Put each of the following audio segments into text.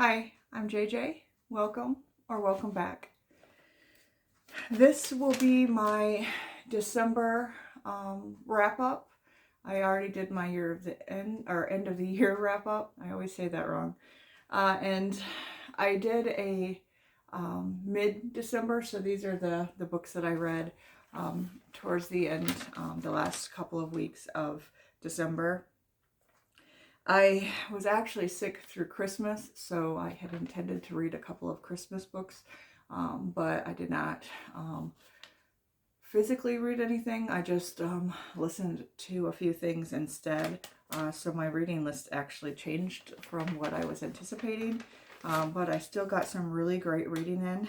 Hi, I'm JJ. Welcome or welcome back. This will be my December wrap up. I already did my year of the end of the year wrap up. I always say that wrong. And I did a mid-December, so these are the books that I read towards the end, the last couple of weeks of December. I was actually sick through Christmas, so I had intended to read a couple of Christmas books, but I did not physically read anything. I just listened to a few things instead. So my reading list actually changed from what I was anticipating, but I still got some really great reading in.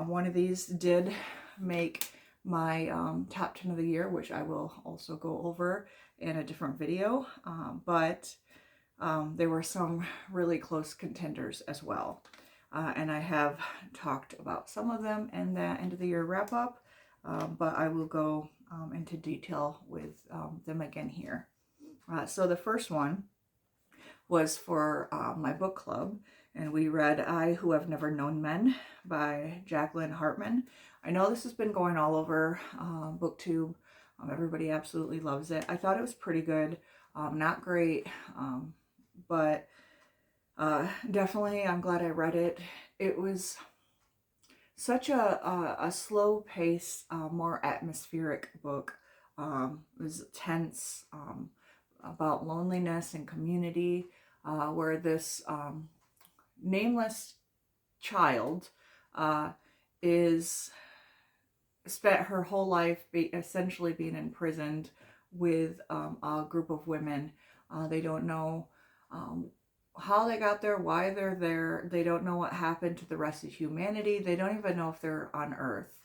One of these did make my top 10 of the year, which I will also go over in a different video, but there were some really close contenders as well. And I have talked about some of them in the end of the year wrap up, but I will go into detail with them again here. So the first one was for my book club, and we read I Who Have Never Known Men by Jacqueline Hartman. I know this has been going all over BookTube. Everybody absolutely loves it. I thought it was pretty good. Not great, but definitely I'm glad I read it. It was such a slow pace, more atmospheric book. It was tense, about loneliness and community, where this nameless child is spent her whole life essentially being imprisoned with a group of women. They don't know how they got there, why they're there. They don't know what happened to the rest of humanity. They don't even know if they're on Earth.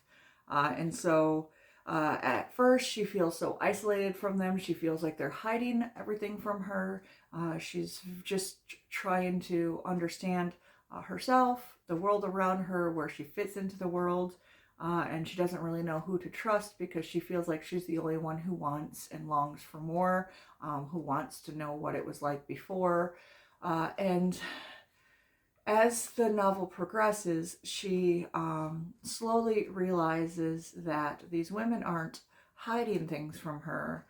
And so at first she feels so isolated from them. She feels like they're hiding everything from her. She's just trying to understand herself, the world around her, where she fits into the world. And she doesn't really know who to trust because she feels like she's the only one who wants and longs for more, who wants to know what it was like before. And as the novel progresses, she slowly realizes that these women aren't hiding things from her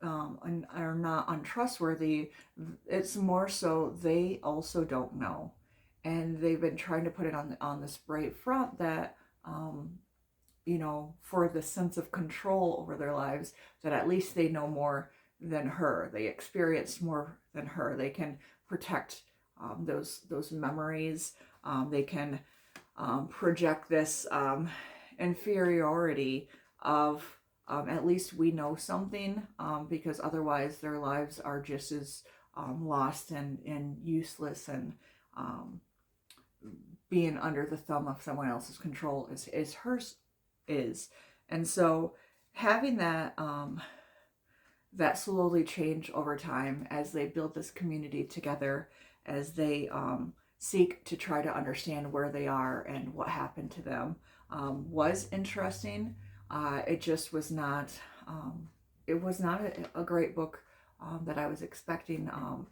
and are not untrustworthy. It's more so they also don't know. And they've been trying to put it on this brave front that for the sense of control over their lives, that at least they know more than her. They experience more than her. They can protect those memories. They can project this inferiority of at least we know something, because otherwise their lives are just as lost and useless and being under the thumb of someone else's control is hers is. And so having that that slowly change over time as they build this community together, as they seek to try to understand where they are and what happened to them, was interesting. It just was not a great book that I was expecting,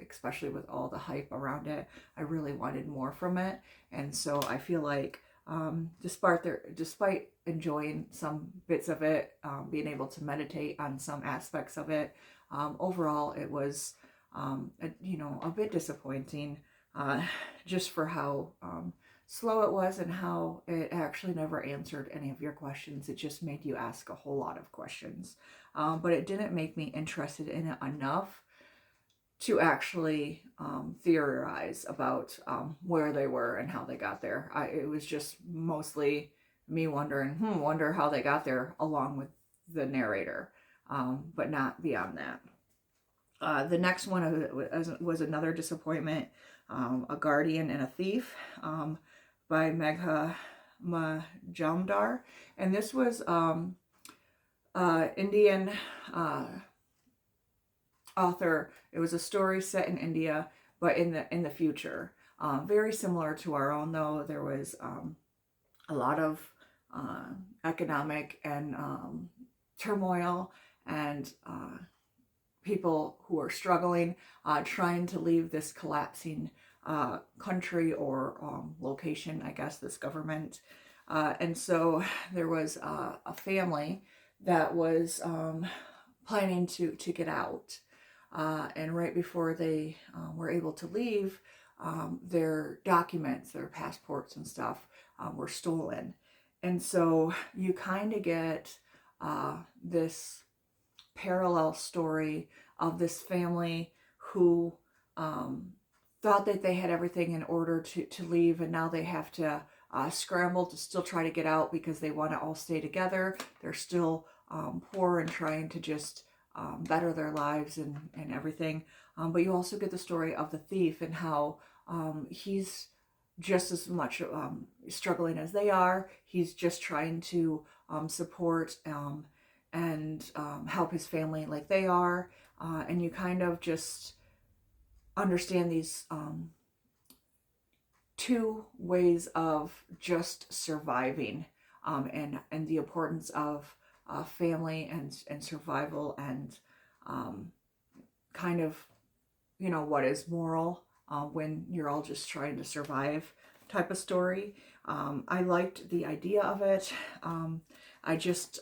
especially with all the hype around it. I really wanted more from it, and so I feel like despite enjoying some bits of it, being able to meditate on some aspects of it, overall it was a bit disappointing, just for how slow it was and how it actually never answered any of your questions. It just made you ask a whole lot of questions, but it didn't make me interested in it enough to actually theorize about where they were and how they got there. It was just mostly me wondering, wonder how they got there, along with the narrator, but not beyond that. The next one was another disappointment, A Guardian and a Thief, by Megha Majumdar. And this was Indian author. It was a story set in India, but in the future. Very similar to our own, though. There was a lot of economic and turmoil, and people who are struggling, trying to leave this collapsing country or location, I guess, this government. And so there was a family that was planning to get out. And right before they were able to leave, their documents, their passports and stuff were stolen. And so you kind of get this parallel story of this family who thought that they had everything in order to leave, and now they have to scramble to still try to get out because they want to all stay together. They're still poor and trying to just better their lives and everything. But you also get the story of the thief and how he's just as much struggling as they are. He's just trying to support and help his family like they are. And you kind of just understand these two ways of just surviving, and the importance of family and survival, and kind of, you know, what is moral when you're all just trying to survive type of story. I liked the idea of it. I just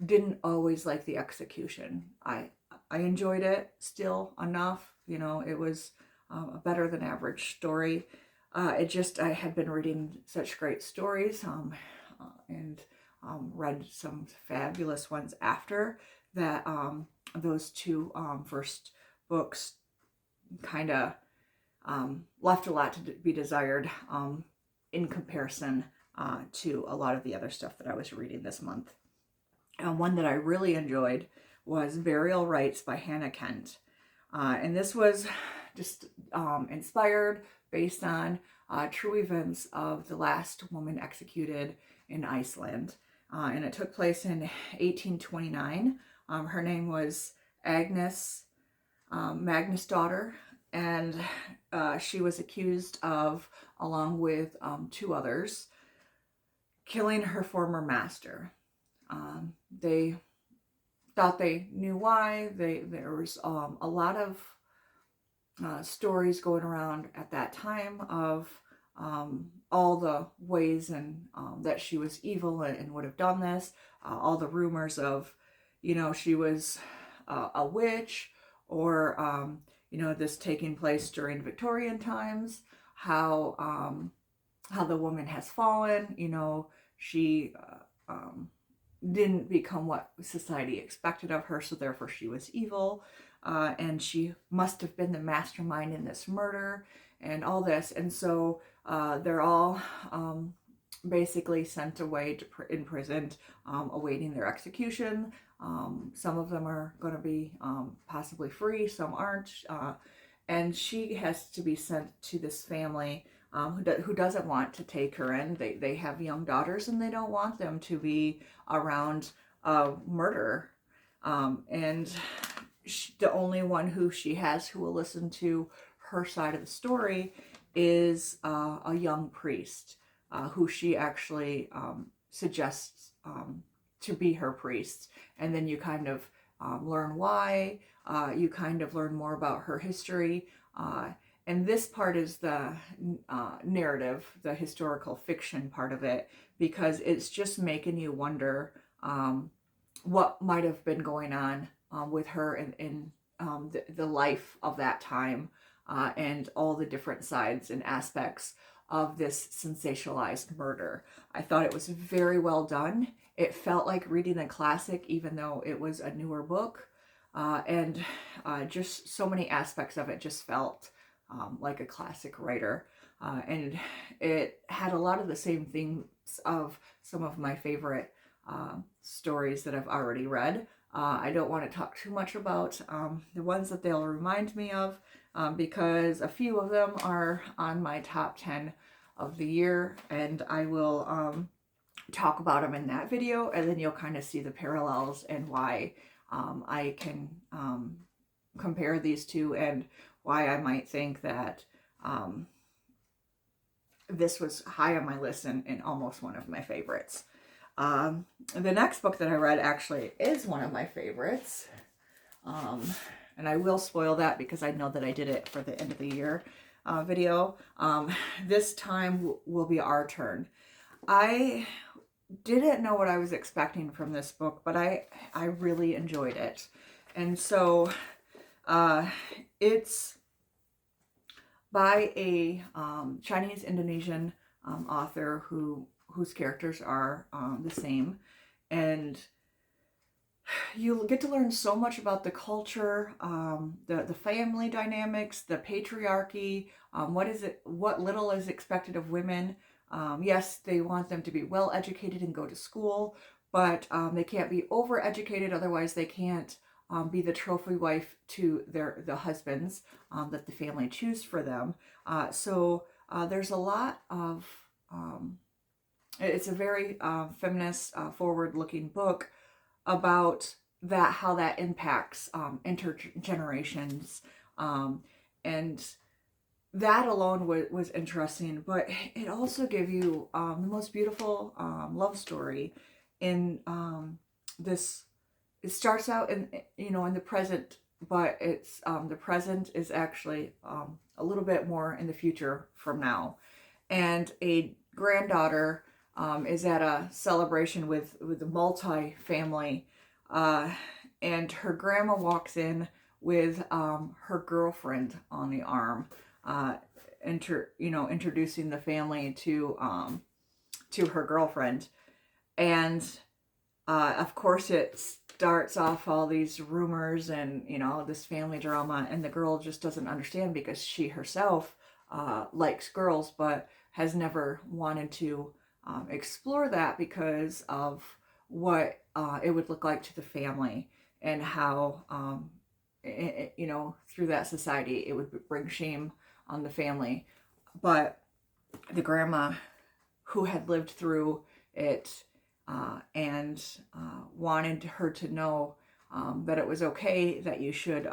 didn't always like the execution. I enjoyed it still enough. You know, it was a better than average story. I had been reading such great stories and read some fabulous ones after that. Those two first books kind of left a lot to be desired in comparison to a lot of the other stuff that I was reading this month. One that I really enjoyed was Burial Rites by Hannah Kent. And this was just inspired based on true events of the last woman executed in Iceland. And it took place in 1829. Her name was Agnes Magnusdóttir, and she was accused of, along with two others, killing her former master. They thought they knew why. There was a lot of stories going around at that time of all the ways and that she was evil and would have done this. All the rumors of, you know, she was a witch, or you know, this taking place during Victorian times. How the woman has fallen. You know, she didn't become what society expected of her, so therefore she was evil, and she must have been the mastermind in this murder and all this. And so they're all basically sent away to imprisoned, awaiting their execution. Some of them are going to be possibly free, some aren't, and she has to be sent to this family who doesn't want to take her in. They have young daughters, and they don't want them to be around a murderer. And the only one who she has who will listen to her side of the story is a young priest who she actually suggests to be her priest. And then you kind of learn why. You kind of learn more about her history. And this part is the narrative, the historical fiction part of it, because it's just making you wonder what might have been going on with her in the life of that time, and all the different sides and aspects of this sensationalized murder. I thought it was very well done. It felt like reading a classic, even though it was a newer book. And just so many aspects of it just felt like a classic writer. And it had a lot of the same themes of some of my favorite stories that I've already read. I don't want to talk too much about the ones that they'll remind me of, because a few of them are on my top 10 of the year, and I will talk about them in that video, and then you'll kind of see the parallels and why I can compare these two, and why I might think that this was high on my list and almost one of my favorites. The next book that I read actually is one of my favorites. And I will spoil that because I know that I did it for the end of the year. video. This time will be our turn. I didn't know what I was expecting from this book, but I really enjoyed it. And so it's by a Chinese Indonesian author whose characters are the same, and you get to learn so much about the culture, the family dynamics, the patriarchy, what little is expected of women. Yes, they want them to be well educated and go to school, but they can't be overeducated, otherwise they can't be the trophy wife to the husbands that the family choose for them. So there's a lot of, it's a very feminist, forward-looking book about that, how that impacts intergenerations, and that alone was interesting. But it also gave you the most beautiful love story in this. It starts out in the present, but it's the present is actually a little bit more in the future from now, and a granddaughter is at a celebration with a multi-family, and her grandma walks in with her girlfriend on the arm, introducing the family to her girlfriend, and of course it starts off all these rumors and this family drama, and the girl just doesn't understand because she herself likes girls but has never wanted to explore that because of what it would look like to the family, and how through that society it would bring shame on the family. But the grandma, who had lived through it and wanted her to know that it was okay, that you should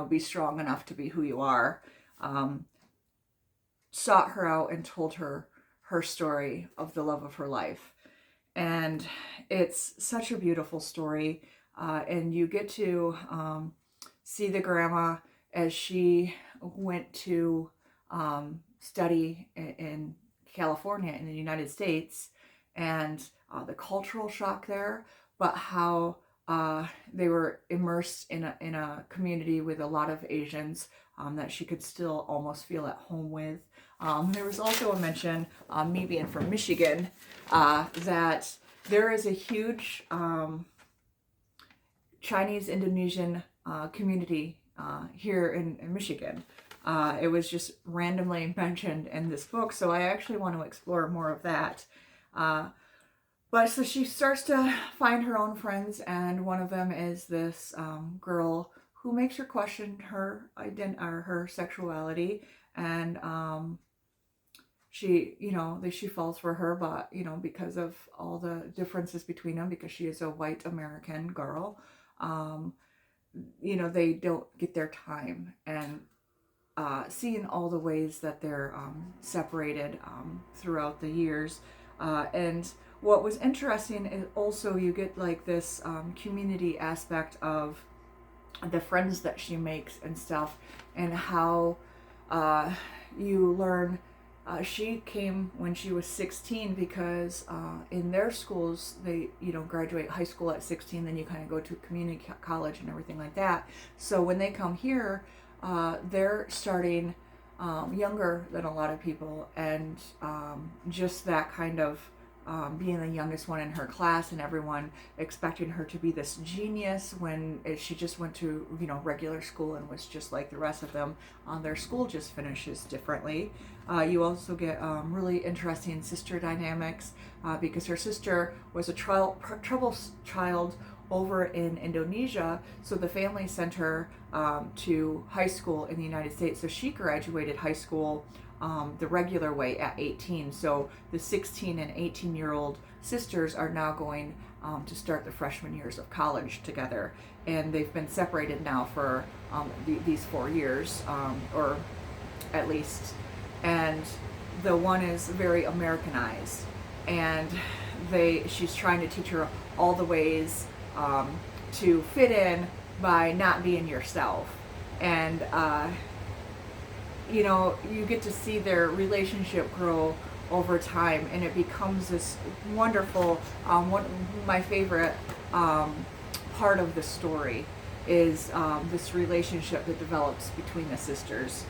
be strong enough to be who you are, sought her out and told her story of the love of her life. And it's such a beautiful story, and you get to see the grandma as she went to study in California in the United States, and the cultural shock there, but how they were immersed in a community with a lot of Asians that she could still almost feel at home with. There was also a mention, me being from Michigan, that there is a huge Chinese Indonesian community here in Michigan. It was just randomly mentioned in this book, so I actually want to explore more of that. But so she starts to find her own friends, and one of them is this girl who makes her question her her sexuality, and she falls for her, but because of all the differences between them, because she is a white American girl, they don't get their time, and seeing all the ways that they're separated throughout the years. And what was interesting is also you get like this community aspect of the friends that she makes and stuff, and how you learn she came when she was 16, because in their schools they graduate high school at 16, then you kind of go to community college and everything like that. So when they come here, they're starting younger than a lot of people, and just that kind of being the youngest one in her class, and everyone expecting her to be this genius when she just went to regular school and was just like the rest of them. Their school just finishes differently. You also get really interesting sister dynamics, because her sister was a troubled child over in Indonesia, so the family sent her to high school in the United States. So she graduated high school the regular way at 18. So the 16 and 18-year-old sisters are now going to start the freshman years of college together, and they've been separated now for these 4 years, or at least. And the one is very Americanized, and she's trying to teach her all the ways to fit in by not being yourself. And you know, you get to see their relationship grow over time, and it becomes this wonderful, my favorite part of the story is this relationship that develops between the sisters,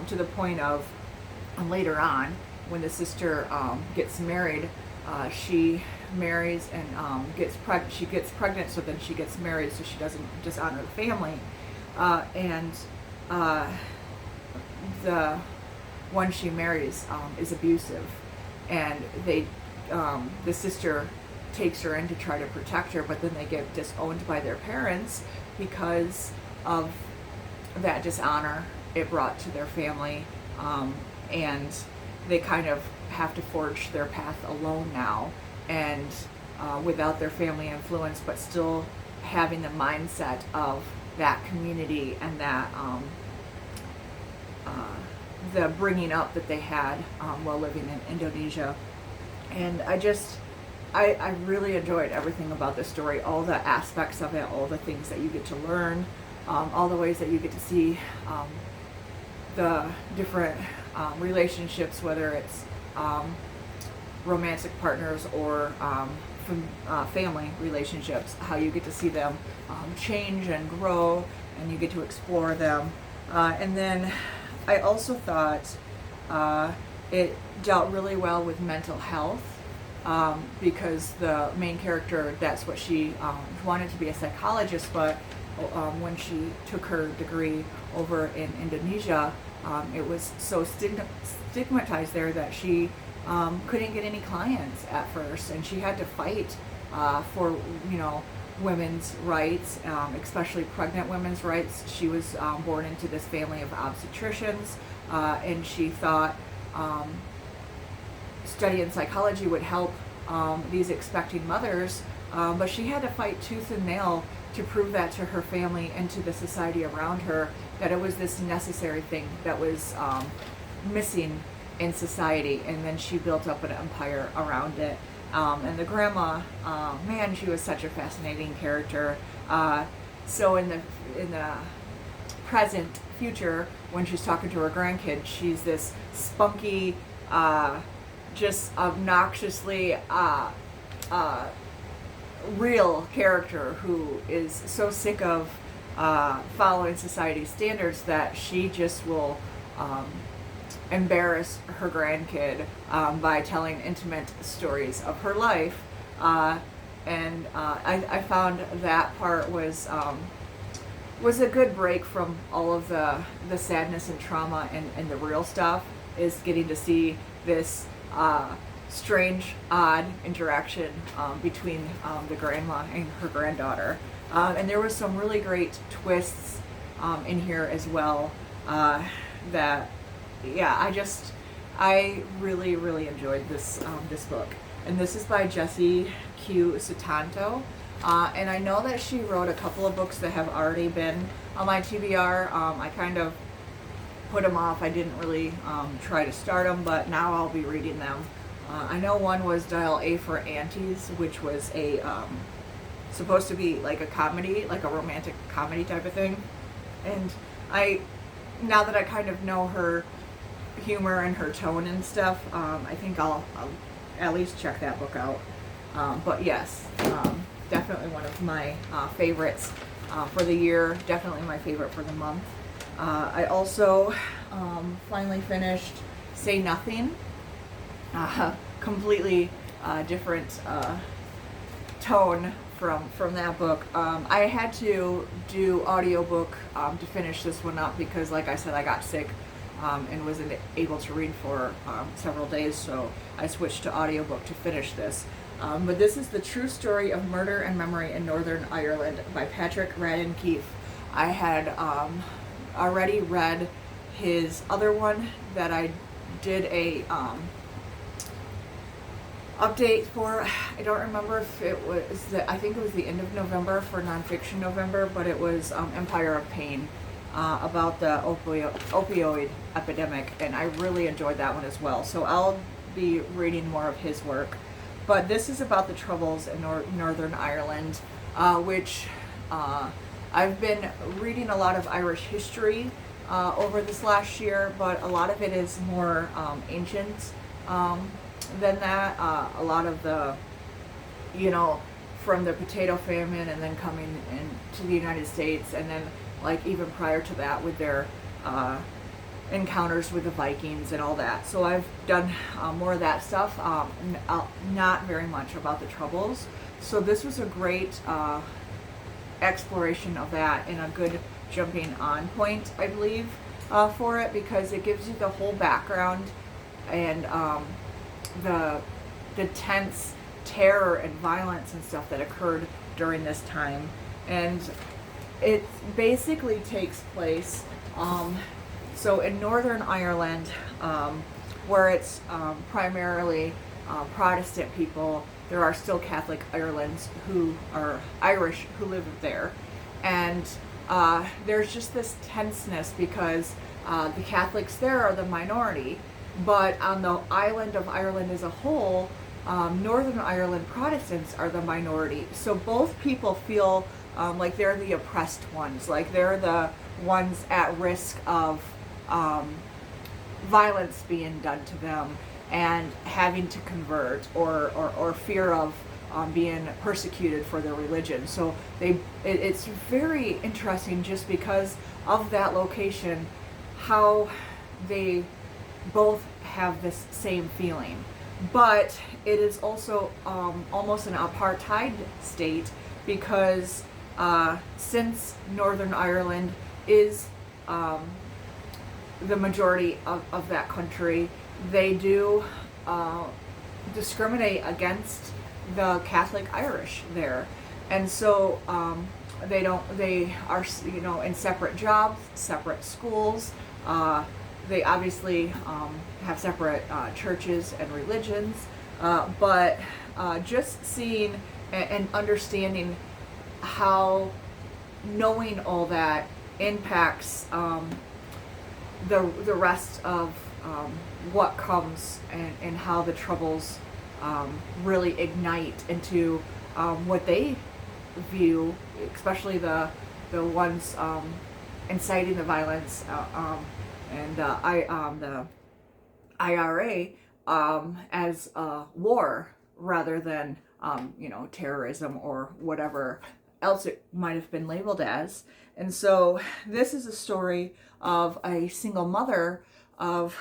to the point of later on when the sister gets married, she marries and she gets pregnant, so then she gets married so she doesn't dishonor the family, and the one she marries is abusive, and the sister takes her in to try to protect her, but then they get disowned by their parents because of that dishonor it brought to their family, and they kind of have to forge their path alone now, and without their family influence, but still having the mindset of that community and that the bringing up that they had while living in Indonesia. And I really enjoyed everything about this story, all the aspects of it, all the things that you get to learn, all the ways that you get to see the different relationships, whether it's romantic partners or family relationships, how you get to see them change and grow, and you get to explore them. And then I also thought it dealt really well with mental health, because the main character, that's what she wanted to be a psychologist, but when she took her degree over in Indonesia, it was so stigmatized there that she couldn't get any clients at first, and she had to fight for, you know, women's rights, especially pregnant women's rights. She was born into this family of obstetricians, and she thought studying psychology would help these expecting mothers, but she had to fight tooth and nail to prove that to her family and to the society around her, that it was this necessary thing that was missing in society. And then she built up an empire around it. And the grandma, man, she was such a fascinating character. So in the present future, when she's talking to her grandkid, she's this spunky, just obnoxiously real character who is so sick of following society's standards that she just will embarrass her grandkid by telling intimate stories of her life, and I found that part was a good break from all of the sadness and trauma and the real stuff, is getting to see this strange, odd interaction between the grandma and her granddaughter, and there was some really great twists in here as well, that, yeah, I really, really enjoyed this book. And this is by Jessie Q. Sutanto. And I know that she wrote a couple of books that have already been on my TBR. I kind of put them off. I didn't really try to start them, but now I'll be reading them. I know one was Dial A for Aunties, which was a supposed to be like a comedy, like a romantic comedy type of thing. And now that I kind of know her humor and her tone and stuff, I think I'll at least check that book out. But yes, definitely one of my favorites for the year, definitely my favorite for the month. I also finally finished Say Nothing, completely different tone from that book. I had to do audiobook to finish this one up because, like I said, I got sick and wasn't able to read for several days, so I switched to audiobook to finish this. But this is The True Story of Murder and Memory in Northern Ireland by Patrick Radden Keefe. I had already read his other one that I did a update for. I don't remember if it was I think it was the end of November for Nonfiction November, but it was Empire of Pain, about the opioid epidemic, and I really enjoyed that one as well. So I'll be reading more of his work. But this is about the Troubles in Northern Ireland, which I've been reading a lot of Irish history over this last year, but a lot of it is more ancient than that. A lot of the, you know, from the potato famine and then coming into the United States, and then like even prior to that with their encounters with the Vikings and all that. So I've done more of that stuff, not very much about the Troubles. So this was a great exploration of that and a good jumping on point, I believe, for it, because it gives you the whole background and the tense terror and violence and stuff that occurred during this time. And it basically takes place so in Northern Ireland, where it's primarily Protestant people. There are still Catholic Irelands who are Irish who live there, and there's just this tenseness because the Catholics there are the minority, but on the island of Ireland as a whole, Northern Ireland Protestants are the minority. So both people feel like they're the oppressed ones, like they're the ones at risk of violence being done to them and having to convert, or fear of being persecuted for their religion. So it's very interesting just because of that location, how they both have this same feeling. But it is also almost an apartheid state because since Northern Ireland is the majority of that country, they do discriminate against the Catholic Irish there. And so they are, you know, in separate jobs, separate schools. They obviously have separate churches and religions, but just seeing and understanding how knowing all that impacts the rest of what comes, and how the Troubles really ignite into what they view, especially the ones inciting the violence, and the IRA as war rather than you know, terrorism or whatever else it might have been labeled as. And so this is a story of a single mother of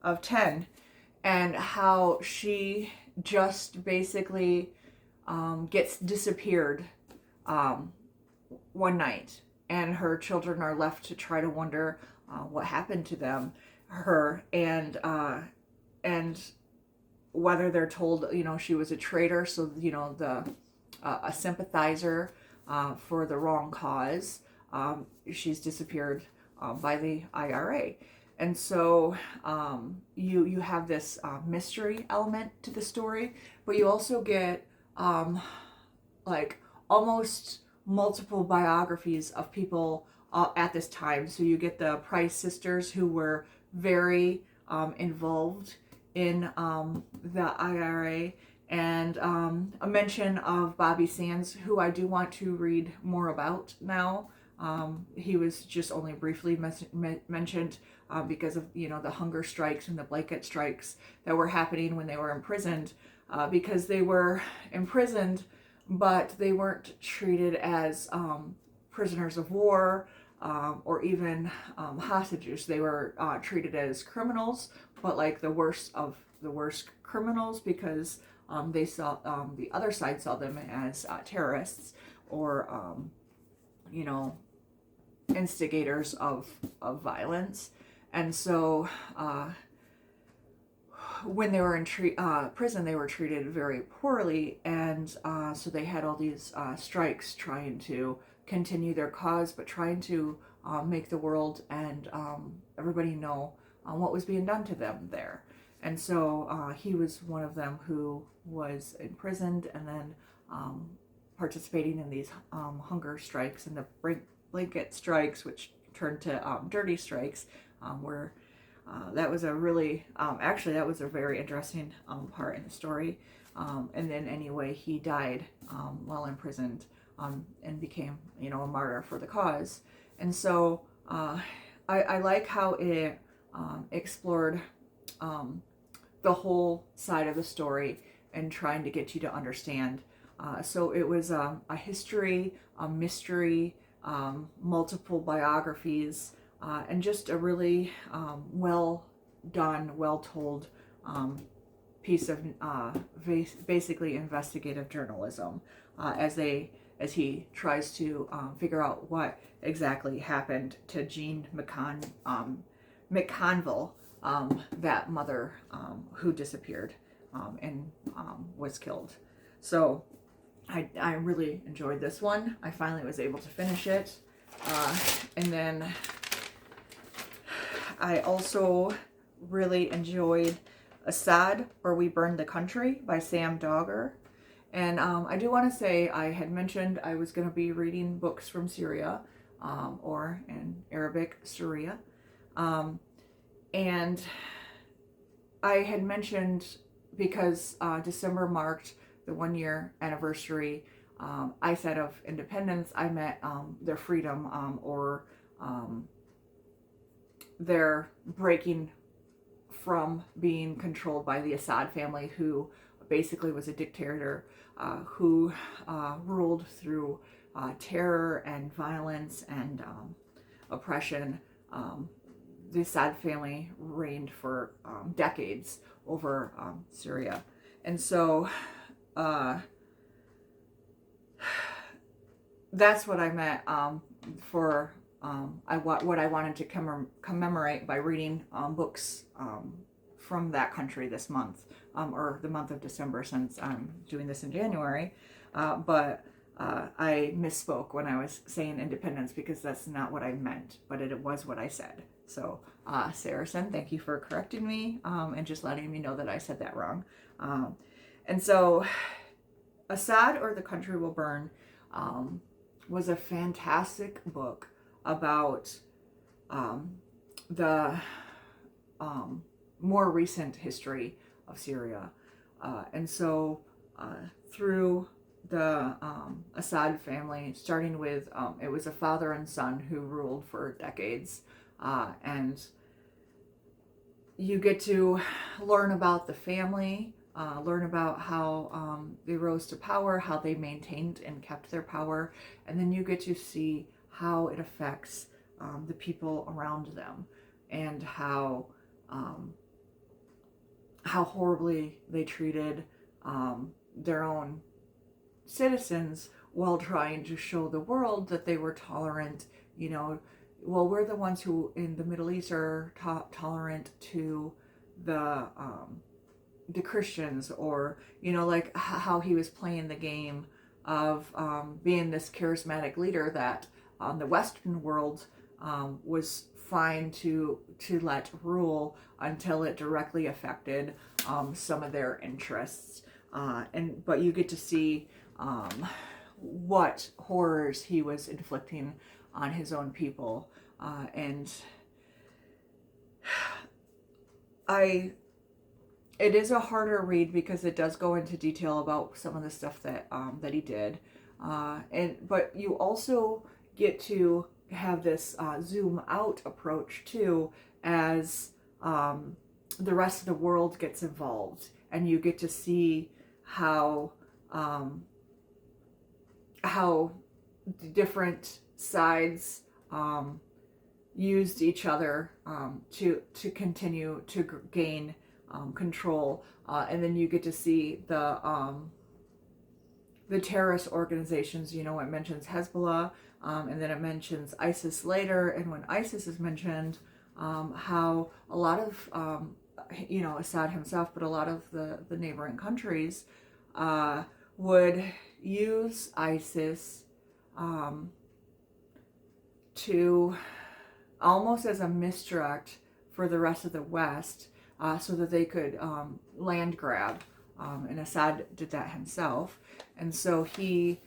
of 10, and how she just basically gets disappeared one night, and her children are left to try to wonder what happened to her, and whether they're told, you know, she was a traitor, so, you know, a sympathizer for the wrong cause. She's disappeared by the IRA. And so you have this mystery element to the story, but you also get like almost multiple biographies of people at this time. So you get the Price sisters, who were very involved in the IRA, and a mention of Bobby Sands, who I do want to read more about now. He was just only briefly mentioned because of, you know, the hunger strikes and the blanket strikes that were happening when they were imprisoned, because they were imprisoned, but they weren't treated as prisoners of war or even hostages. They were treated as criminals, but like the worst of the worst criminals, because they saw the other side saw them as terrorists, or you know, instigators of violence. And so when they were in prison, they were treated very poorly, and so they had all these strikes trying to continue their cause, but trying to make the world and everybody know what was being done to them there. And so he was one of them who was imprisoned, and then participating in these hunger strikes and the blanket strikes, which turned to dirty strikes, where that was a really, actually that was a very interesting part in the story. And then anyway, he died while imprisoned, and became, you know, a martyr for the cause. And so I like how it explored the whole side of the story and trying to get you to understand. So it was a history, a mystery, multiple biographies, and just a really well done, well told piece of basically investigative journalism as he tries to figure out what exactly happened to Jean McConville, that mother who disappeared and was killed. So I really enjoyed this one. I finally was able to finish it. And then I also really enjoyed Assad, or We Burned the Country by Sam Dagger. And I do want to say, I had mentioned I was going to be reading books from Syria, or in Arabic, Syria. And I had mentioned, because December marked the 1-year anniversary, I said, of independence. I meant their freedom, or their breaking from being controlled by the Assad family, who basically was a dictator who ruled through terror and violence and oppression. The Assad family reigned for decades over Syria. And so that's what I meant for what I wanted to commemorate by reading books from that country this month, or the month of December, since I'm doing this in January. But I misspoke when I was saying independence, because that's not what I meant, but it was what I said. So Saracen, thank you for correcting me and just letting me know that I said that wrong. And so Assad, or The Country Will Burn, was a fantastic book about the more recent history of Syria. And so through the Assad family, starting with, it was a father and son who ruled for decades. And you get to learn about the family, learn about how they rose to power, how they maintained and kept their power, and then you get to see how it affects the people around them, and how horribly they treated their own citizens, while trying to show the world that they were tolerant. You know, well, we're the ones who in the Middle East are tolerant to the Christians, or, you know, like how he was playing the game of being this charismatic leader that the Western world was fine to let rule until it directly affected some of their interests. But you get to see what horrors he was inflicting on his own people. And it is a harder read, because it does go into detail about some of the stuff that he did. But you also get to have this zoom out approach too, as the rest of the world gets involved, and you get to see how the different sides used each other to continue to gain control, and then you get to see the terrorist organizations. You know, it mentions Hezbollah, and then it mentions ISIS later, and when ISIS is mentioned, how a lot of you know, Assad himself, but a lot of the neighboring countries would use ISIS to almost as a misdirect for the rest of the West, so that they could land grab. And Assad did that himself. And so he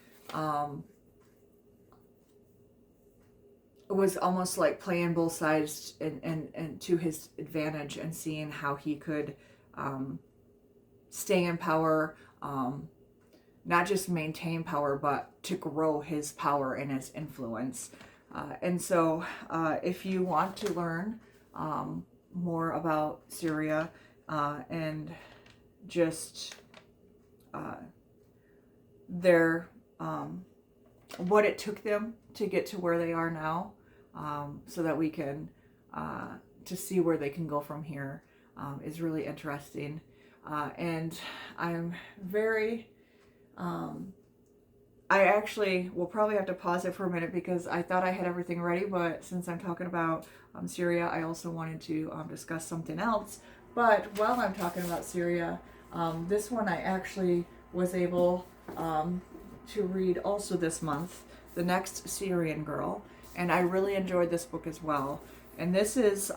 was almost like playing both sides and to his advantage, and seeing how he could stay in power, not just maintain power, but to grow his power and his influence. And so if you want to learn more about Syria and just their what it took them to get to where they are now, so that we can to see where they can go from here, is really interesting. And I'm very I actually will probably have to pause it for a minute because I thought I had everything ready, but since I'm talking about Syria, I also wanted to discuss something else. But while I'm talking about Syria, this one I actually was able to read also this month, The Next Syrian Girl, and I really enjoyed this book as well. And this is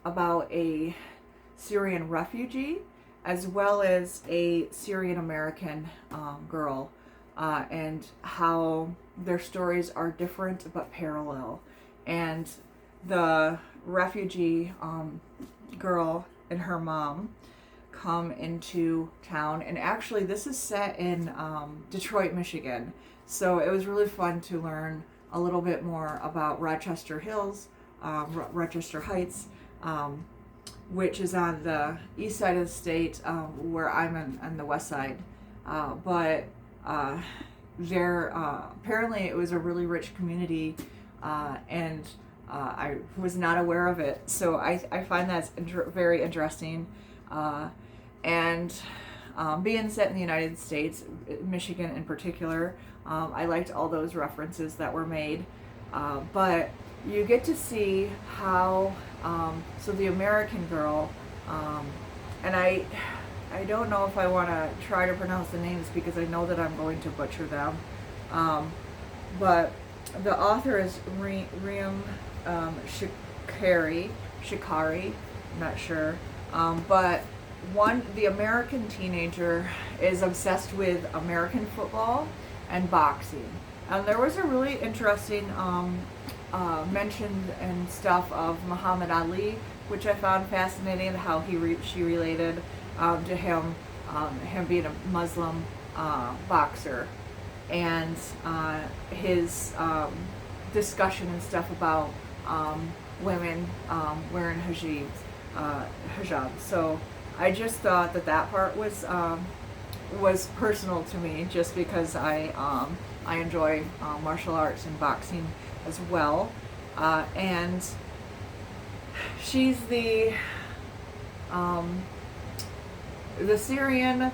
about a Syrian refugee as well as a Syrian American girl, and how their stories are different but parallel. And the refugee girl and her mom come into town, and actually this is set in Detroit, Michigan. So it was really fun to learn a little bit more about Rochester Hills, Rochester Heights, which is on the east side of the state, where I'm on the west side. But there apparently it was a really rich community, and I was not aware of it. So I find that's very interesting. And being set in the United States, Michigan in particular, I liked all those references that were made. But you get to see how, so the American girl, and I don't know if I want to try to pronounce the names because I know that I'm going to butcher them. But the author is Riem Shikari, I'm not sure. But the American teenager is obsessed with American football and boxing. And there was a really interesting mention and stuff of Muhammad Ali, which I found fascinating, how she related to him being a Muslim boxer, and his discussion and stuff about women wearing hijab. So I just thought that part was personal to me, just because I enjoy martial arts and boxing as well, and she's the Syrian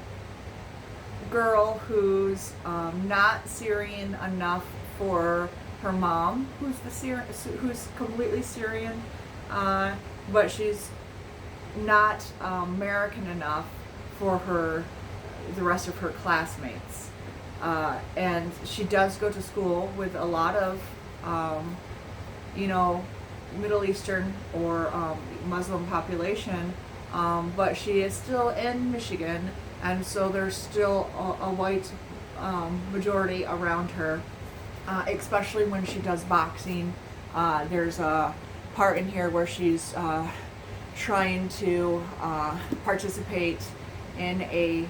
girl who's not Syrian enough for her mom, who's completely Syrian, but she's not American enough for the rest of her classmates. And she does go to school with a lot of Middle Eastern or Muslim population, but she is still in Michigan, and so there's still a white majority around her, especially when she does boxing. There's a part in here where she's trying to participate in a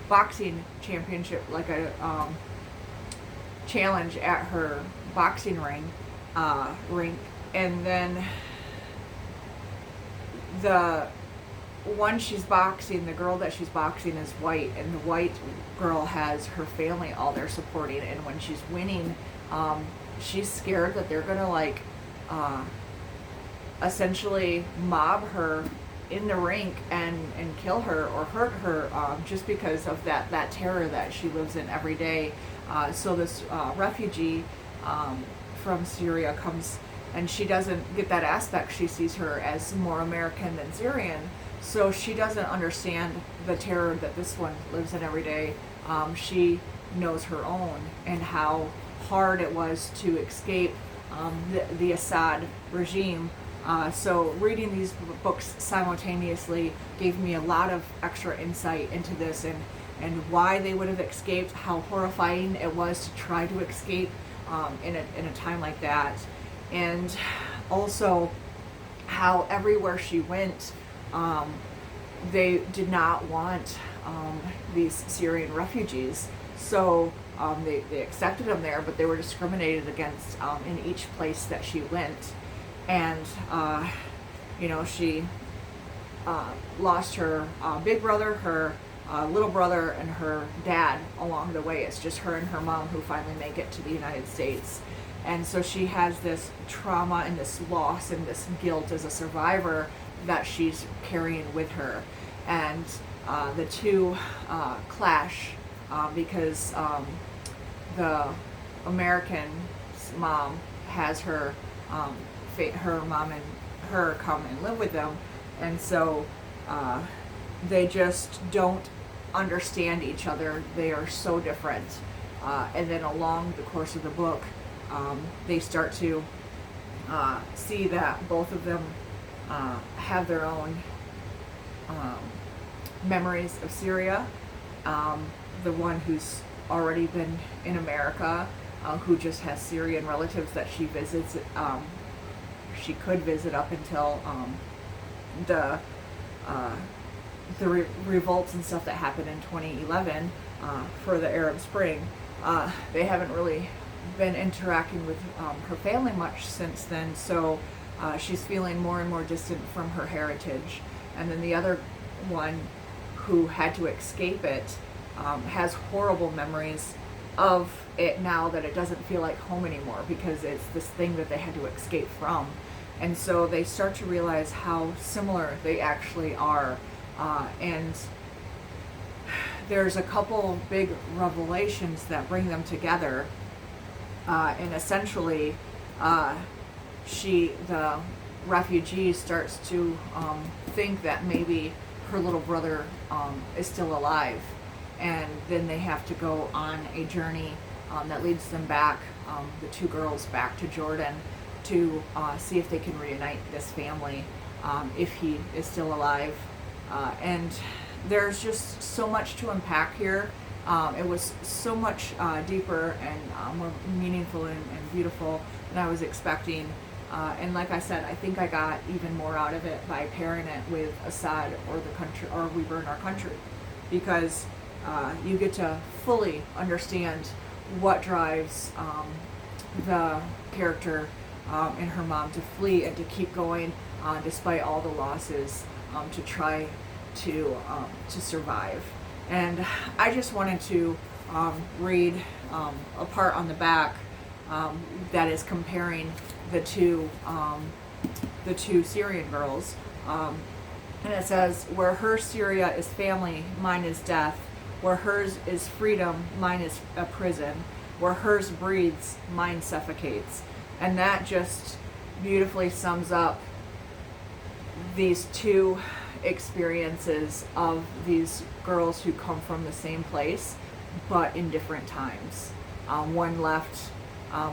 boxing championship, like a challenge at her boxing rink, and then the girl that she's boxing is white, and the white girl has her family all there supporting, and when she's winning, she's scared that they're gonna essentially mob her in the rink and kill her or hurt her, just because of that terror that she lives in every day. So this refugee from Syria comes, and she doesn't get that aspect. She sees her as more American than Syrian, so she doesn't understand the terror that this one lives in every day. She knows her own and how hard it was to escape the Assad regime. So reading these books simultaneously gave me a lot of extra insight into this, and why they would have escaped, how horrifying it was to try to escape in a time like that, and also how everywhere she went, they did not want these Syrian refugees. So They accepted him there, but they were discriminated against in each place that she went. And, she lost her big brother, her little brother, and her dad along the way. It's just her and her mom who finally make it to the United States. And so she has this trauma and this loss and this guilt as a survivor that she's carrying with her. And the two clash because the American mom has her mom and her come and live with them, and so they just don't understand each other. They are so different, and then along the course of the book, they start to see that both of them have their own memories of Syria. The one who's already been in America, who just has Syrian relatives that she visits, she could visit up until the revolts and stuff that happened in 2011 for the Arab Spring. They haven't really been interacting with her family much since then, so she's feeling more and more distant from her heritage. And then the other one, who had to escape it, has horrible memories of it now that it doesn't feel like home anymore, because it's this thing that they had to escape from. And so they start to realize how similar they actually are. And there's a couple big revelations that bring them together. And essentially, the refugee starts to think that maybe her little brother is still alive. And then they have to go on a journey that leads them back, the two girls back to Jordan, to see if they can reunite this family, if he is still alive. And there's just so much to unpack here. It was so much deeper and more meaningful and beautiful than I was expecting. And like I said, I think I got even more out of it by pairing it with Assad or the country, or We Burn Our Country, because you get to fully understand what drives the character and her mom to flee and to keep going despite all the losses, to try to survive. And I just wanted to read a part on the back that is comparing the two Syrian girls, and it says, "Where her Syria is family, mine is death. Where hers is freedom, mine is a prison. Where hers breathes, mine suffocates." And that just beautifully sums up these two experiences of these girls who come from the same place, but in different times. One left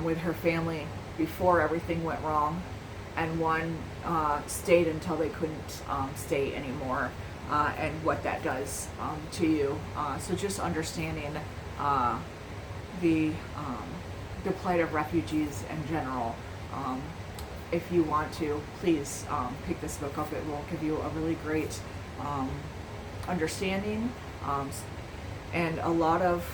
with her family before everything went wrong, and one stayed until they couldn't stay anymore, and what that does to you. So just understanding the plight of refugees in general. If you want to, please pick this book up. It will give you a really great understanding, and a lot of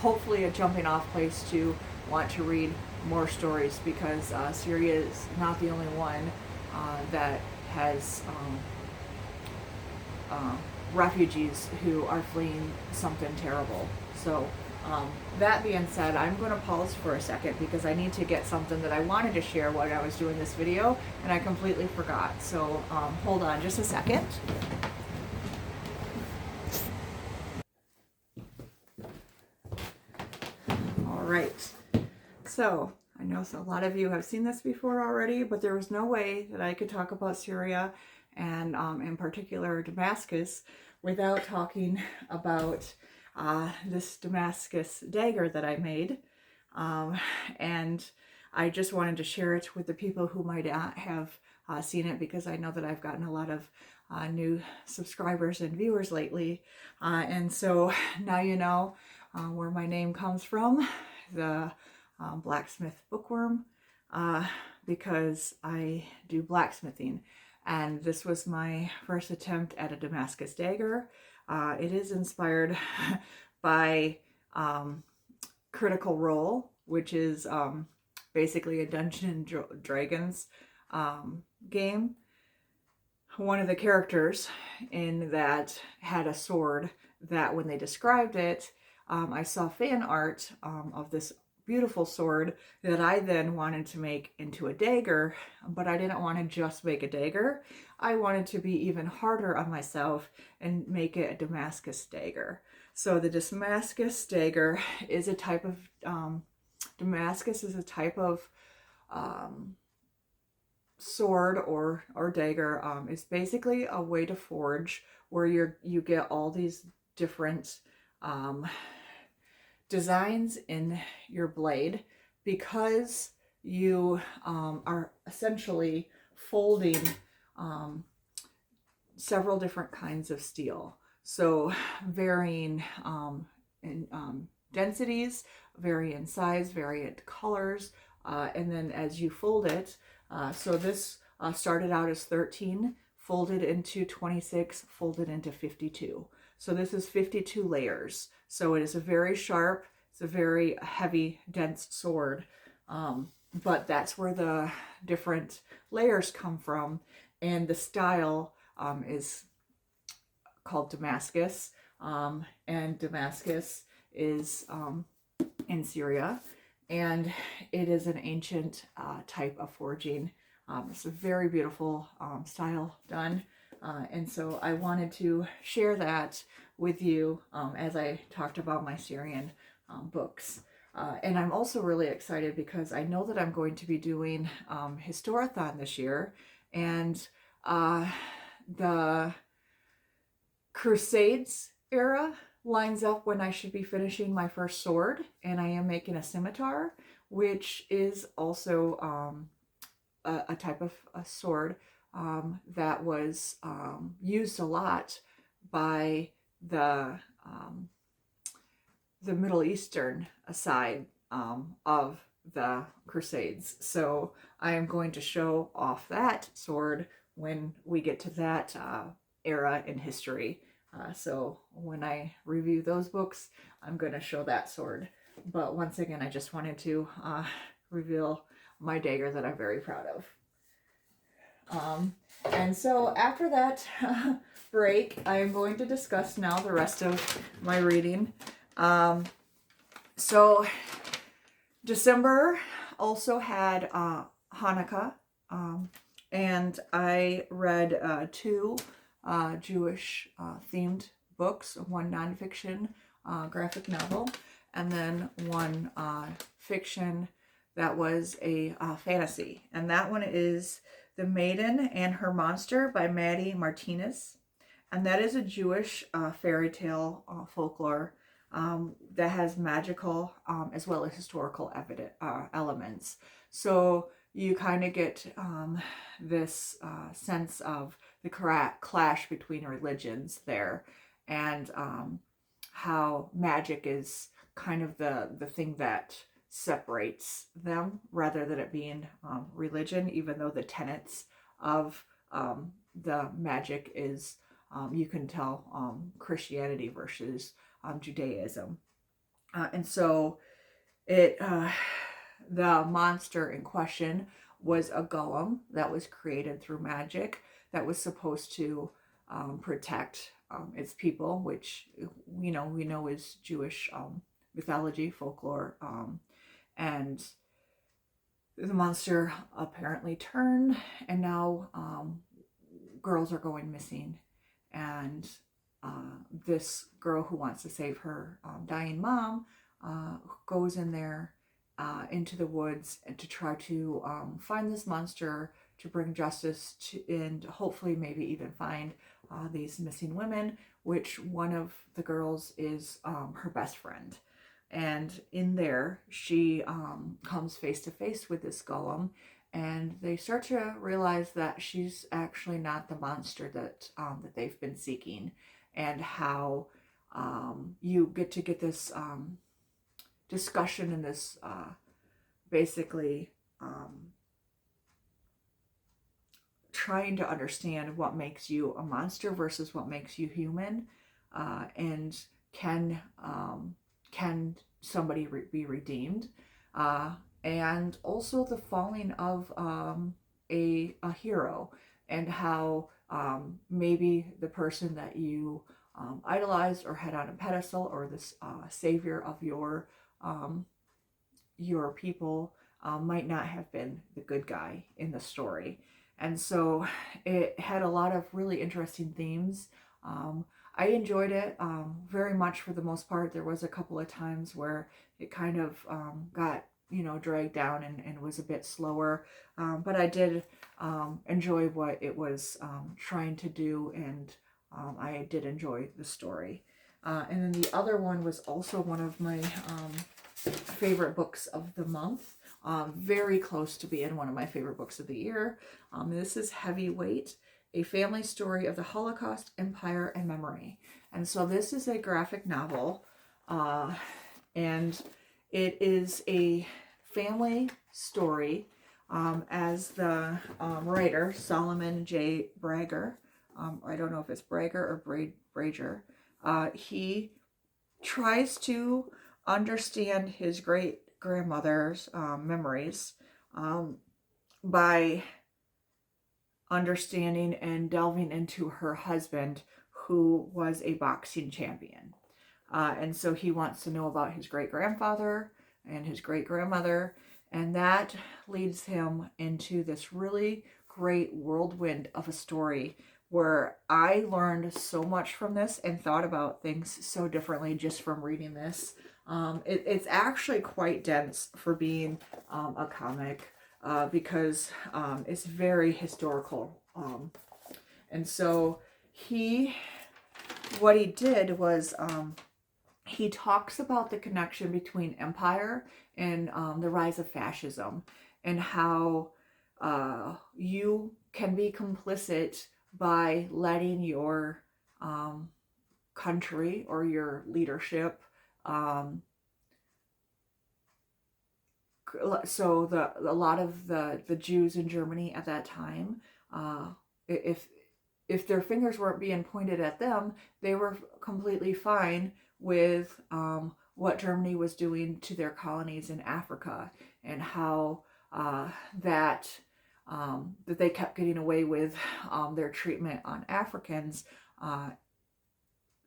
hopefully a jumping off place to want to read more stories, because Syria is not the only one that has refugees who are fleeing something terrible. So that being said, I'm going to pause for a second because I need to get something that I wanted to share while I was doing this video, and I completely forgot. So hold on just a second. All right. So I know a lot of you have seen this before already, but there was no way that I could talk about Syria and in particular Damascus without talking about this Damascus dagger that I made. And I just wanted to share it with the people who might not have seen it, because I know that I've gotten a lot of new subscribers and viewers lately. And so now you know where my name comes from, the blacksmith bookworm, because I do blacksmithing. And this was my first attempt at a Damascus dagger. It is inspired by Critical Role, which is basically a Dungeons and Dragons game. One of the characters in that had a sword that when they described it, I saw fan art of this beautiful sword that I then wanted to make into a dagger, but I didn't want to just make a dagger. I wanted to be even harder on myself and make it a Damascus dagger. So the Damascus dagger is a type of, Damascus is a type of sword or dagger. It's basically a way to forge where you get all these different designs in your blade, because you are essentially folding several different kinds of steel. So varying in densities, vary in size, variant colors, and then as you fold it, so this started out as 13, folded into 26, folded into 52. So this is 52 layers. So it is a very sharp, it's a very heavy, dense sword. But that's where the different layers come from. And the style is called Damascus. And Damascus is in Syria. And it is an ancient type of forging. It's a very beautiful style done. And so I wanted to share that with you as I talked about my Syrian books. And I'm also really excited because I know that I'm going to be doing Historathon this year. And the Crusades era lines up when I should be finishing my first sword, and I am making a scimitar, which is also a type of a sword that was used a lot by the Middle Eastern side of the Crusades. So I am going to show off that sword when we get to that era in history. So when I review those books, I'm going to show that sword. But once again, I just wanted to reveal my dagger that I'm very proud of. And so after that break, I am going to discuss now the rest of my reading. So December also had Hanukkah, and I read two Jewish themed books, one nonfiction graphic novel, and then one fiction that was a fantasy. And that one is The Maiden and Her Monster by Maddie Martinez. And that is a Jewish fairy tale folklore that has magical as well as historical elements. So you kind of get this sense of the clash between religions there, and how magic is kind of the thing that separates them rather than it being religion, even though the tenets of the magic is, you can tell, Christianity versus Judaism. And so it the monster in question was a golem that was created through magic that was supposed to protect its people, which we know is Jewish mythology, folklore, and the monster apparently turned, and now girls are going missing, and this girl who wants to save her dying mom goes in there into the woods and to try to find this monster, to bring justice to, and hopefully maybe even find these missing women, which one of the girls is her best friend. And in there, she comes face to face with this golem, and they start to realize that she's actually not the monster that they've been seeking, and how you get this discussion and this basically trying to understand what makes you a monster versus what makes you human, and can can somebody be redeemed? And also the falling of a hero, and how maybe the person that you idolized or had on a pedestal, or this savior of your people, might not have been the good guy in the story. And so it had a lot of really interesting themes. I enjoyed it very much for the most part. There was a couple of times where it kind of got, dragged down and was a bit slower. But I did enjoy what it was trying to do, and I did enjoy the story. And then the other one was also one of my favorite books of the month. Very close to being one of my favorite books of the year. This is Heavyweight, A Family Story of the Holocaust, Empire, and Memory. And so this is a graphic novel, and it is a family story, as the writer, Solomon J. Bragger, I don't know if it's Bragger or Brager, he tries to understand his great-grandmother's memories by understanding and delving into her husband, who was a boxing champion. And so he wants to know about his great-grandfather and his great-grandmother, and that leads him into this really great whirlwind of a story where I learned so much from this and thought about things so differently just from reading this. It's actually quite dense for being a comic, because it's very historical. And so what he did was, he talks about the connection between empire and the rise of fascism, and how you can be complicit by letting your country or your leadership, so a lot of the Jews in Germany at that time, if their fingers weren't being pointed at them, they were completely fine with what Germany was doing to their colonies in Africa, and how that they kept getting away with their treatment on Africans,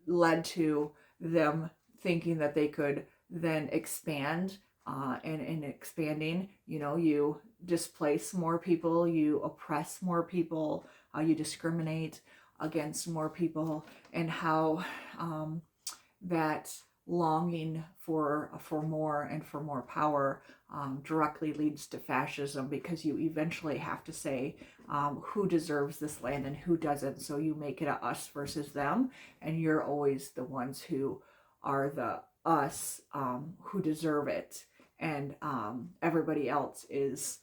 led to them thinking that they could then expand, and in expanding, you displace more people, you oppress more people, you discriminate against more people, and how that longing for more and for more power directly leads to fascism, because you eventually have to say who deserves this land and who doesn't. So you make it a us versus them, and you're always the ones who are the us, who deserve it, and everybody else is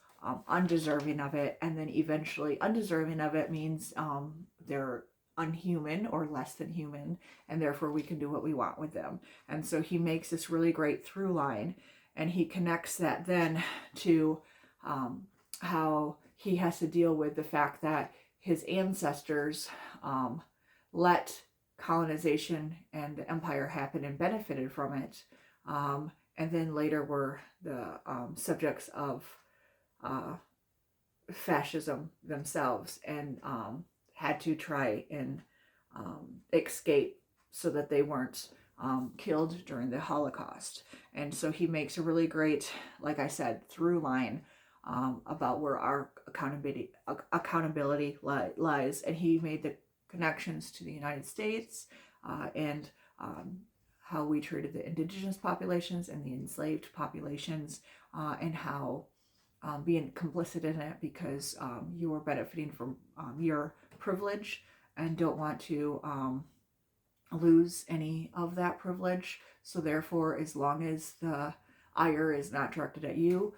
undeserving of it. And then eventually undeserving of it means they're unhuman or less than human, and therefore we can do what we want with them. And so he makes this really great through line, and he connects that then to how he has to deal with the fact that his ancestors let colonization and the empire happen and benefited from it, and then later were the subjects of fascism themselves, and had to try and escape so that they weren't killed during the Holocaust. And so he makes a really great, like I said, through line about where our accountability lies. And he made the connections to the United States, and how we treated the indigenous populations and the enslaved populations, and how being complicit in it because you are benefiting from your privilege and don't want to lose any of that privilege. So therefore, as long as the ire is not directed at you,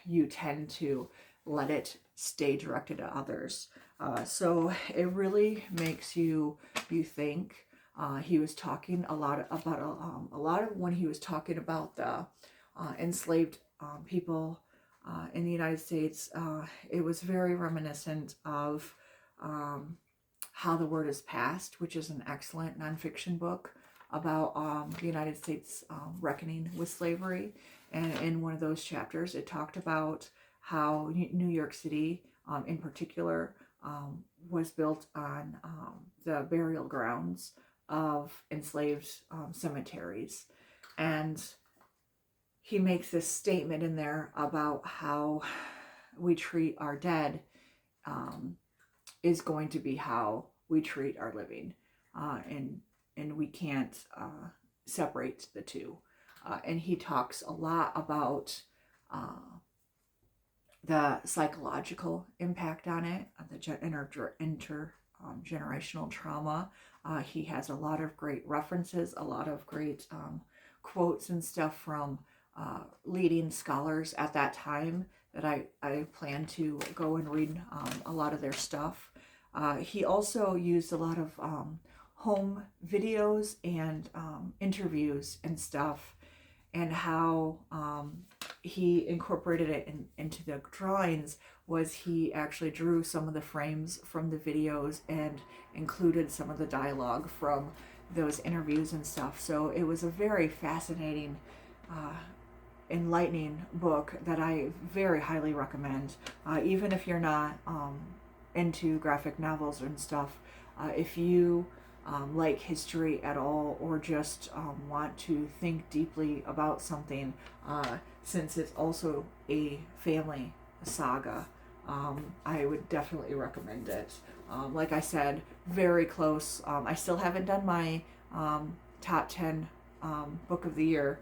you tend to let it stay directed at others. So it really makes you think. He was talking a lot about a lot of when he was talking about the enslaved people in the United States. It was very reminiscent of How the Word is Passed, which is an excellent nonfiction book about the United States reckoning with slavery. And in one of those chapters, it talked about how New York City, in particular, was built on the burial grounds of enslaved cemeteries. And he makes this statement in there about how we treat our dead is going to be how we treat our living. And we can't separate the two. And he talks a lot about the psychological impact on it, the intergenerational trauma. He has a lot of great references, a lot of great quotes and stuff from leading scholars at that time that I plan to go and read a lot of their stuff. He also used a lot of home videos and interviews and stuff, and how he incorporated it into the drawings was he actually drew some of the frames from the videos and included some of the dialogue from those interviews and stuff. So it was a very fascinating, enlightening book that I very highly recommend. Even if you're not into graphic novels and stuff, if you like history at all, or just want to think deeply about something, since it's also a family saga, I would definitely recommend it. Like I said, very close. I still haven't done my top 10 book of the year,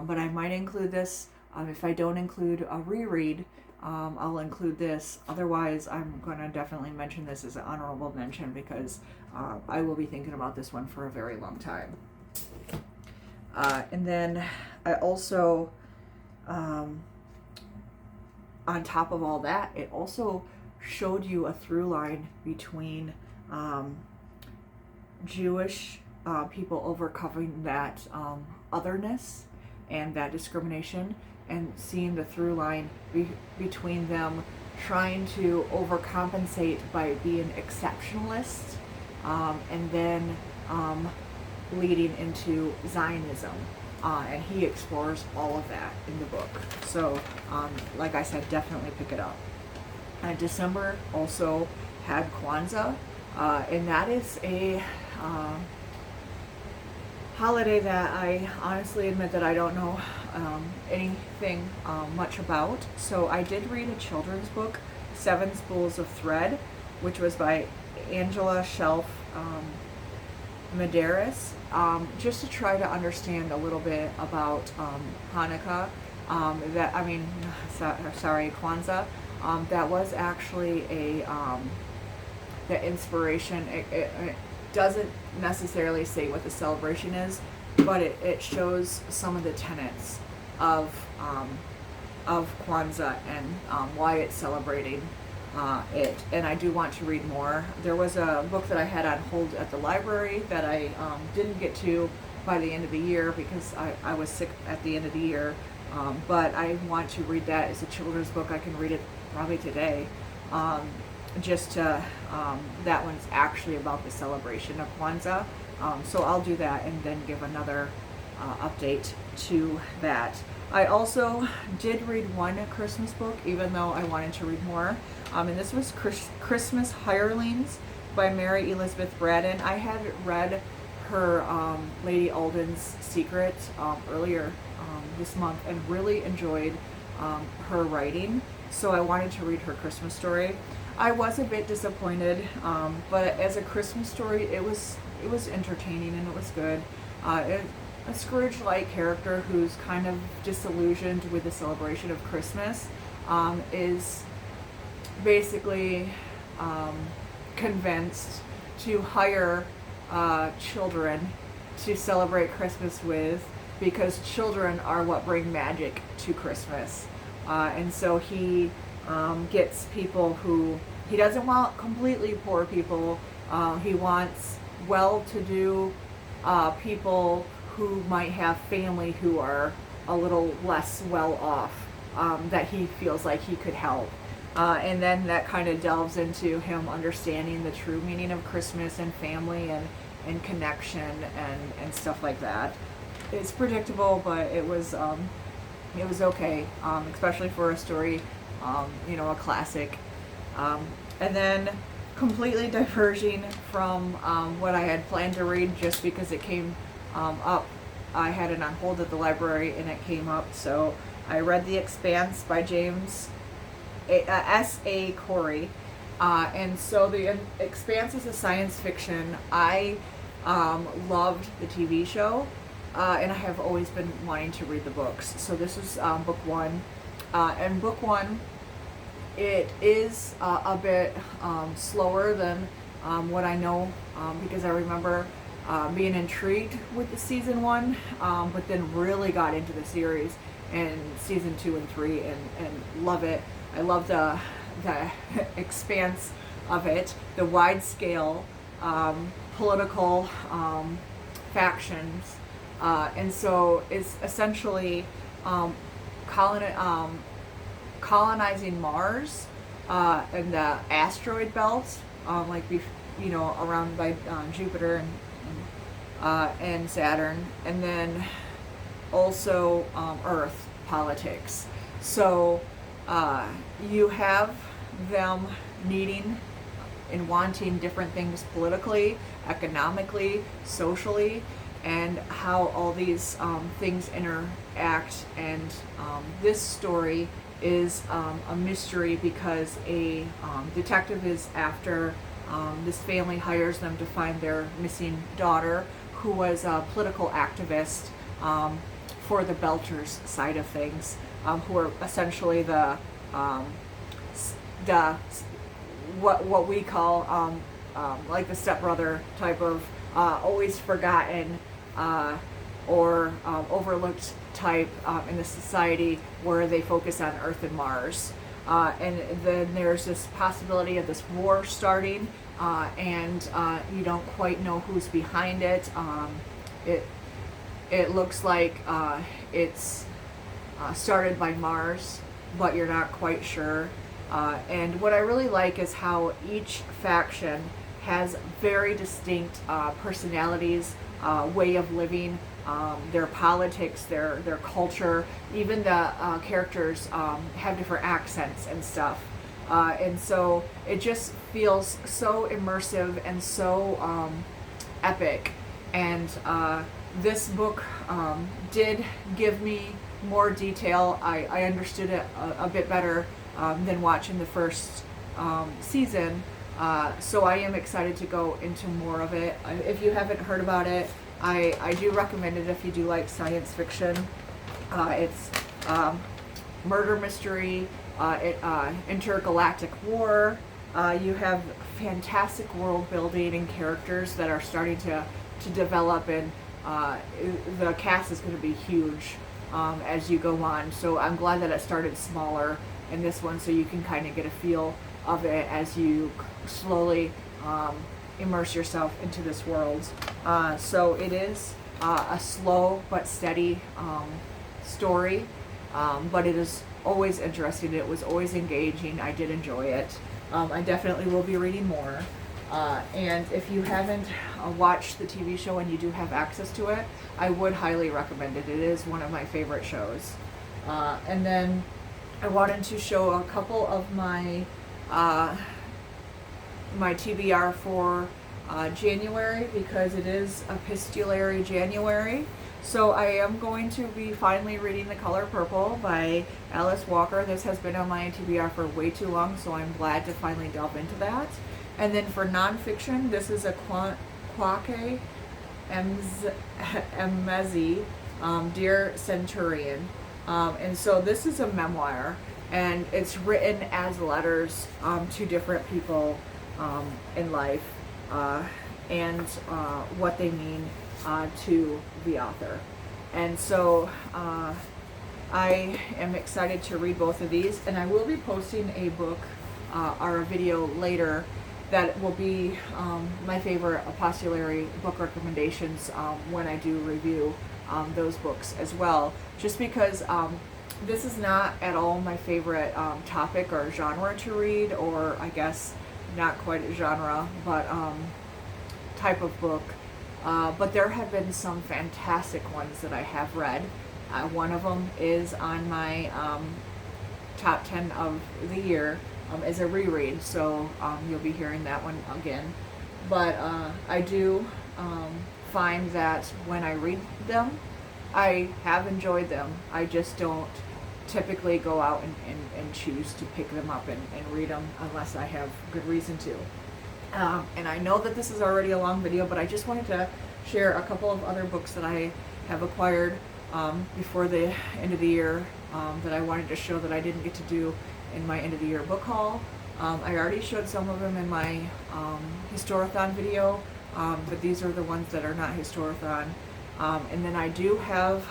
but I might include this. If I don't include a reread, I'll include this. Otherwise, I'm going to definitely mention this as an honorable mention, because I will be thinking about this one for a very long time. And then I also, on top of all that, it also showed you a through line between Jewish people overcoming that otherness and that discrimination, and seeing the through line between them trying to overcompensate by being exceptionalist, and then leading into Zionism. And he explores all of that in the book. So, like I said, definitely pick it up. December also had Kwanzaa, and that is a holiday that I honestly admit that I don't know anything much about. So I did read a children's book, 7 Spools of Thread, which was by Angela Shelf Medeiros, just to try to understand a little bit about Hanukkah. Kwanzaa. That was actually the inspiration. It doesn't necessarily say what the celebration is, but it shows some of the tenets of Kwanzaa and why it's celebrating it. And I do want to read more. There was a book that I had on hold at the library that I didn't get to by the end of the year, because I was sick at the end of the year. But I want to read that as a children's book. I can read it probably today. That one's actually about the celebration of Kwanzaa. So I'll do that and then give another update to that. I also did read one Christmas book, even though I wanted to read more. And this was Christmas Hirelings by Mary Elizabeth Braddon. I had read her Lady Alden's Secret earlier this month and really enjoyed her writing. So I wanted to read her Christmas story. I was a bit disappointed, but as a Christmas story, it was entertaining and it was good. A Scrooge-like character who's kind of disillusioned with the celebration of Christmas is basically convinced to hire children to celebrate Christmas with, because children are what bring magic to Christmas. And so he gets people who, he doesn't want completely poor people, he wants well-to-do people who might have family who are a little less well-off, that he feels like he could help. And then that kind of delves into him understanding the true meaning of Christmas and family, and connection and stuff like that. It's predictable, but it was okay, especially for a story, a classic. And then completely diverging from what I had planned to read just because it came up. I had it on hold at the library and it came up, so I read The Expanse by James S.A. Corey. And so The Expanse is a science fiction. I loved the TV show, and I have always been wanting to read the books. So this is book one. And book one, it is a bit slower than what I know, because I remember being intrigued with the season one, but then really got into the series and season 2 and 3 and love it. I love the expanse of it, the wide scale political factions, and so it's essentially colonizing Mars and the asteroid belt, around by Jupiter and Saturn, and then also Earth politics. So you have them needing and wanting different things politically, economically, socially, and how all these things interact. And this story is a mystery because a detective is after this family hires them to find their missing daughter, who was a political activist for the Belchers side of things, who are essentially the what we call like the stepbrother type of always forgotten or overlooked type in the society where they focus on Earth and Mars. And then there's this possibility of this war starting, and you don't quite know who's behind it. It looks like it's started by Mars, but you're not quite sure. And what I really like is how each faction has very distinct personalities, way of living, their politics, their culture. Even the characters have different accents and stuff. And so it just feels so immersive and so epic. And this book did give me more detail. I understood it a bit better than watching the first season. So I am excited to go into more of it. If you haven't heard about it, I do recommend it if you do like science fiction. It's murder mystery, intergalactic war. You have fantastic world building and characters that are starting to develop, and the cast is going to be huge as you go on. So I'm glad that it started smaller in this one, so you can kind of get a feel of it as you slowly immerse yourself into this world. So it is a slow but steady story, but it is always interesting. It was always engaging. I did enjoy it. I definitely will be reading more. And if you haven't watched the TV show and you do have access to it, I would highly recommend it. It is one of my favorite shows. And then I wanted to show a couple of my my TBR for January, because it is epistolary January. So I am going to be finally reading The Color Purple by Alice Walker. This has been on my TBR for way too long, so I'm glad to finally delve into that. And then for nonfiction, this is a Kwake Emezi, Dear Centurion. And so this is a memoir, and it's written as letters to different people in life, and what they mean to the author. And so I am excited to read both of these, and I will be posting a book or a video later that will be my favorite epistolary book recommendations when I do review those books as well, just because this is not at all my favorite topic or genre to read, or I guess not quite a genre, but type of book. But there have been some fantastic ones that I have read. One of them is on my top 10 of the year as a reread, so you'll be hearing that one again. But I do find that when I read them, I have enjoyed them. I just don't typically go out and choose to pick them up and read them unless I have good reason to. And I know that this is already a long video, but I just wanted to share a couple of other books that I have acquired before the end of the year that I wanted to show that I didn't get to do in my end of the year book haul. I already showed some of them in my Historathon video, but these are the ones that are not Historathon. And then I do have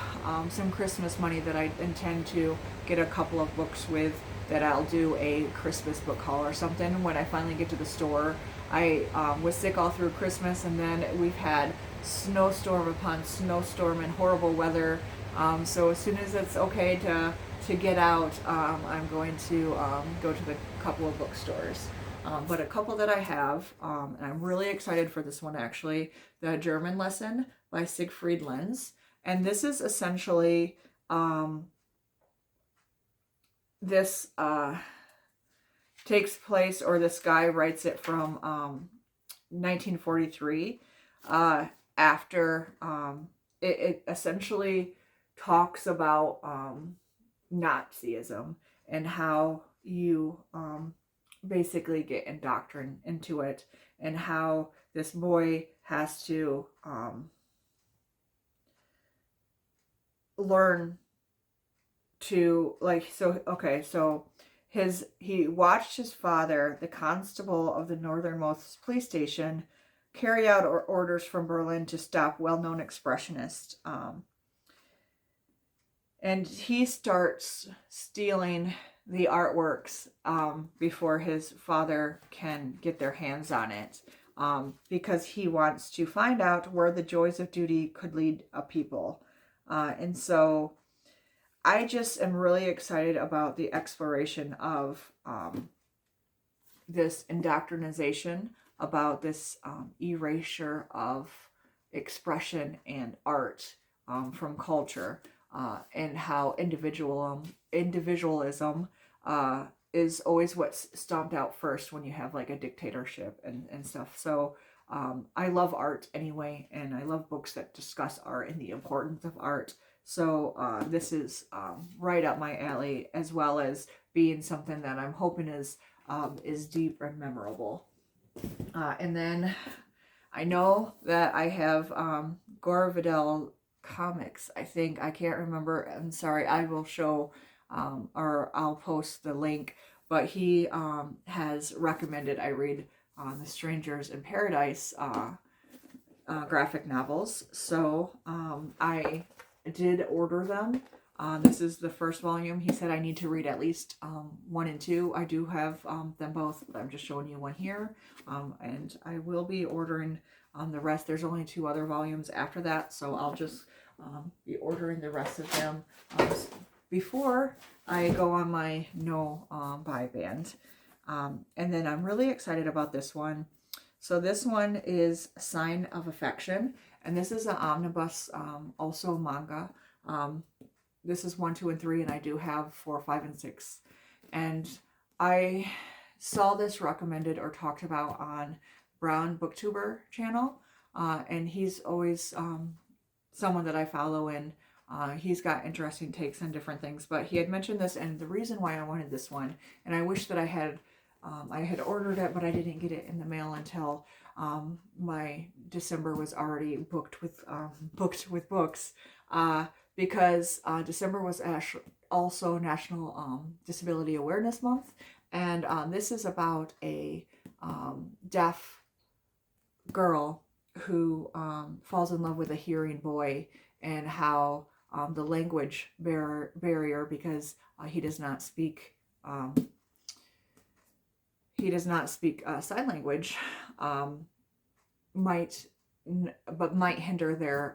some Christmas money that I intend to get a couple of books with, that I'll do a Christmas book haul or something when I finally get to the store. I was sick all through Christmas, and then we've had snowstorm upon snowstorm and horrible weather. So as soon as it's okay to get out, I'm going to go to the couple of bookstores. But a couple that I have, and I'm really excited for this one actually, The German Lesson by Siegfried Lenz. And this is essentially, this takes place, or this guy writes it from 1943, after it essentially talks about Nazism and how you basically get indoctrinated into it, and how this boy has to learn to, like, so he watched his father, the constable of the northernmost police station, carry out orders from Berlin to stop well-known expressionists. And he starts stealing the artworks before his father can get their hands on it, because he wants to find out where the joys of duty could lead a people. And so I just am really excited about the exploration of this indoctrination, about this erasure of expression and art from culture, and how individualism is always what's stomped out first when you have like a dictatorship and stuff. So I love art anyway, and I love books that discuss art and the importance of art. So this is right up my alley, as well as being something that I'm hoping is deep and memorable. And then I know that I have Gore Vidal comics, I think. I can't remember. I'm sorry. I will show or I'll post the link. But he has recommended I read The Strangers in Paradise graphic novels. So I did order them. This is the first volume. He said I need to read at least 1 and 2. I do have them both, but I'm just showing you one here. And I will be ordering the rest. There's only 2 other volumes after that, so I'll just be ordering the rest of them before I go on my no buy ban. And then I'm really excited about this one. So this one is Sign of Affection, and this is an omnibus, also manga. This is 1, 2, and 3, and I do have 4, 5, and 6. And I saw this recommended or talked about on Brown Booktuber channel, and he's always someone that I follow, and he's got interesting takes on different things. But he had mentioned this, and the reason why I wanted this one, and I wish that I had ordered it, but I didn't get it in the mail until my December was already booked with books, because December was also National Disability Awareness Month, and this is about a deaf girl who falls in love with a hearing boy, and how the language barrier, because he does not speak sign language, might hinder their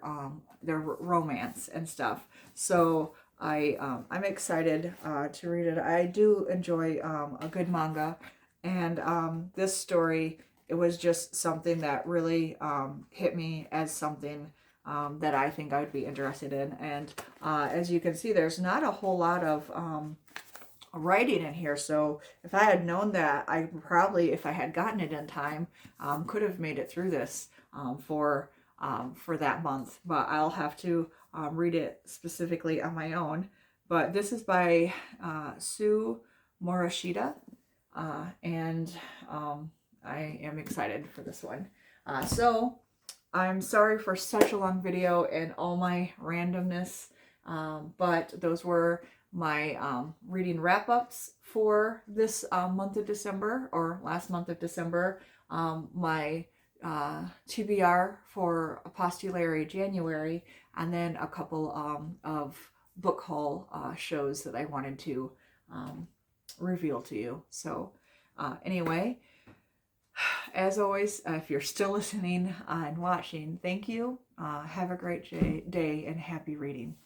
romance and stuff. So I'm excited to read it. I do enjoy a good manga, and this story it was just something that really hit me as something that I think I would be interested in. And as you can see, there's not a whole lot of writing in here. So if I had known that, I probably, if I had gotten it in time, could have made it through this for that month. But I'll have to read it specifically on my own. But this is by Sue Morishita, and I am excited for this one. So I'm sorry for such a long video and all my randomness, but those were my reading wrap-ups for this month of December, or last month of December, my TBR for Apostolary January, and then a couple of book haul shows that I wanted to reveal to you. So anyway, as always, if you're still listening and watching, thank you. Have a great day and happy reading.